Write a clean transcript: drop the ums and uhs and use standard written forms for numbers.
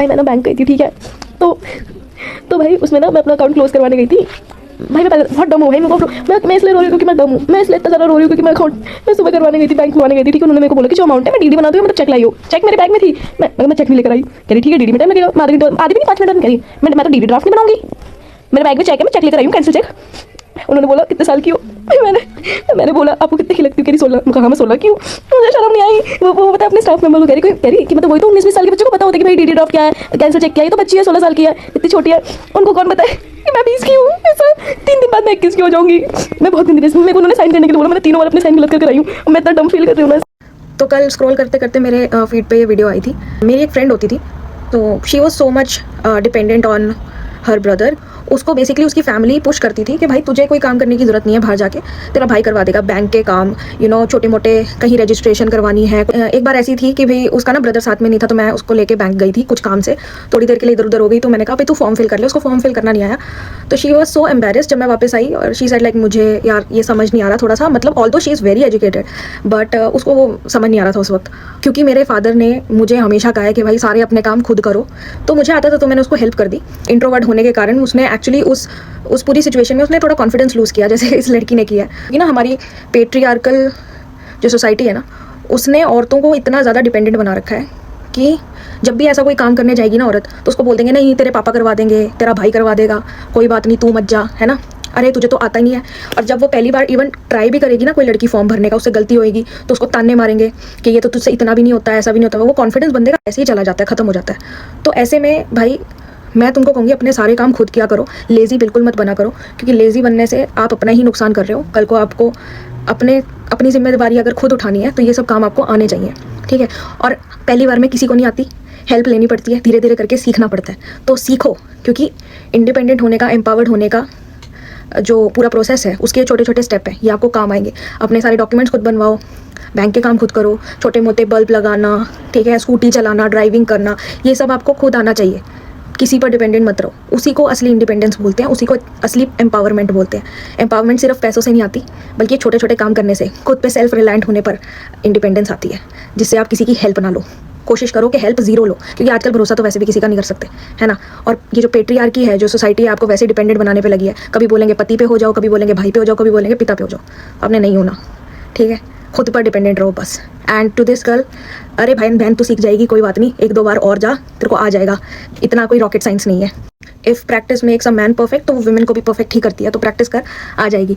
भाई मैं ना बैंक गई थी, ठीक है, तो भाई उसमें ना मैं अपना अकाउंट क्लोज करवाने गई थी। भाई मैं पहले बहुत डम हूँ भाई, मैं इसलिए रो रही हूँ क्योंकि मैं डम हूँ, मैं इसलिए इतना ज़्यादा रो रही हूँ क्योंकि मैं अकाउंट मैं सुबह करवाने गई थी, बैंक करवाने गई थी, ठीक है। उन्होंने मेरे को बोला कि जो अमाउंट है मैं डीडी बना दूँ, मतलब चेक लाई हो, चेक मेरे बैग में थी, मैं चेक नहीं लेकर आई। कह रही ठीक है डीडी में टाइम लगेगा, आधे भी नहीं 5 मिनट में। कह रही मैं तो डीडी ड्राफ्ट नहीं बनाऊंगी, मेरे बैग में चेक है, मैं चेक लेकर आई हूँ, कैंसिल चेक। उन्होंने बोला कितने साल की हो, मैंने बोला आपको कितने की लगती हो, कह रही 16। कहा मैं 16 की हूँ। मुझे शर्म नहीं आई। वो पता अपने स्टाफ मेंबर को कह रही कि मतलब वही तो 19-20 साल के बच्चों को पता होता है कि भाई डीडी ड्राफ्ट क्या है, कैंसिल चेक क्या है, ये तो बच्ची है 16 साल की है, इतनी छोटी है, उनको कौन बताए कि मैं 20 की हूँ। ऐसा 3 दिन बाद मैं 21 की हो जाऊंगी। मैं बहुत गंदी, मेरे को उन्होंने साइन करने के लिए बोला, मैंने 3 बार अपने साइन गलत कर आई हूँ, मैं इतना डम फील कर रही हूँ। तो कल स्क्रॉल करते करते मेरे फीड पे ये वीडियो आई थी। मेरी एक फ्रेंड होती थी, तो she was so much dependent on her brother. उसको बेसिकली उसकी फैमिली पुश करती थी कि भाई तुझे कोई काम करने की ज़रूरत नहीं है, बाहर जाके तेरा भाई करवा देगा, बैंक के काम, छोटे मोटे कहीं रजिस्ट्रेशन करवानी है। एक बार ऐसी थी कि भाई उसका ना ब्रदर साथ में नहीं था, तो मैं उसको लेके बैंक गई थी कुछ काम से, थोड़ी देर के लिए इधर उधर हो गई। तो मैंने कहा भाई तू फॉर्म फिल कर ले, उसको फॉर्म फिल करना नहीं आया। तो शी वॉज सो एम्बेरेस्ड जब मैं वापस आई, और शी सेड लाइक मुझे यार ये समझ नहीं आ रहा थोड़ा सा, मतलब although she is very educated but उसको वो समझ नहीं आ रहा था उस वक्त, क्योंकि मेरे फादर ने मुझे हमेशा कहा है कि भाई सारे अपने काम खुद करो। तो मुझे आता था तो मैंने उसको हेल्प कर दी। इंट्रोवर्ट होने के कारण उसने एक्चुअली उस पूरी सिचुएशन में उसने थोड़ा कॉन्फिडेंस लूज़ किया, जैसे इस लड़की ने किया है। हमारी पेट्रियार्कल जो सोसाइटी है ना, उसने औरतों को इतना ज़्यादा डिपेंडेंट बना रखा है कि जब भी ऐसा कोई काम करने जाएगी ना औरत, तो उसको बोल देंगे नहीं तेरे पापा करवा देंगे, तेरा भाई करवा देगा, कोई बात नहीं तू मत जा, है ना, अरे तुझे तो आता ही नहीं है। और जब वो पहली बार इवन ट्राई भी करेगी ना कोई लड़की फॉर्म भरने का, उससे गलती होएगी तो उसको ताने मारेंगे कि ये तो तुझसे इतना भी नहीं होता है, ऐसा भी नहीं होता है। वो कॉन्फिडेंस बंदे का ऐसे ही चला जाता है, ख़त्म हो जाता है। तो ऐसे में भाई मैं तुमको कहूँगी अपने सारे काम खुद किया करो, लेज़ी बिल्कुल मत बना करो, क्योंकि लेज़ी बनने से आप अपना ही नुकसान कर रहे हो। कल को आपको अपनी जिम्मेदारी अगर खुद उठानी है तो ये सब काम आपको आने चाहिए, ठीक है। और पहली बार में किसी को नहीं आती, हेल्प लेनी पड़ती है, धीरे धीरे करके सीखना पड़ता है। तो सीखो, क्योंकि इंडिपेंडेंट होने का, एम्पावर्ड होने का जो पूरा प्रोसेस है, उसके छोटे छोटे स्टेप हैं, ये आपको काम आएंगे। अपने सारे डॉक्यूमेंट्स खुद बनवाओ, बैंक के काम खुद करो, छोटे मोटे बल्ब लगाना, ठीक है, स्कूटी चलाना, ड्राइविंग करना, ये सब आपको खुद आना चाहिए। किसी पर डिपेंडेंट मत रहो, उसी को असली इंडिपेंडेंस बोलते हैं, उसी को असली एम्पावरमेंट बोलते हैं। एम्पावरमेंट सिर्फ पैसों से नहीं आती, बल्कि छोटे छोटे काम करने से, खुद पे सेल्फ रिलायंट होने पर इंडिपेंडेंस आती है, जिससे आप किसी की हेल्प ना लो। कोशिश करो कि हेल्प ज़ीरो लो, क्योंकि आजकल भरोसा तो वैसे भी किसी का नहीं कर सकते, है ना। और ये जो पेट्रियार्की है, जो सोसाइटी है, आपको वैसे डिपेंडेंट बनाने पे लगी है। कभी बोलेंगे पति पे हो जाओ, कभी बोलेंगे भाई पे हो जाओ, कभी बोलेंगे पिता पे हो जाओ। आपने नहीं होना, ठीक है, खुद पर डिपेंडेंट रहो बस। एंड टू दिस गर्ल, अरे भाई बहन तू सीख जाएगी, कोई बात नहीं, 1-2 बार और जा, तेरे को आ जाएगा, इतना कोई रॉकेट साइंस नहीं है। If practice makes a man perfect, तो वो वुमेन को भी परफेक्ट ही करती है, तो प्रैक्टिस कर, आ जाएगी।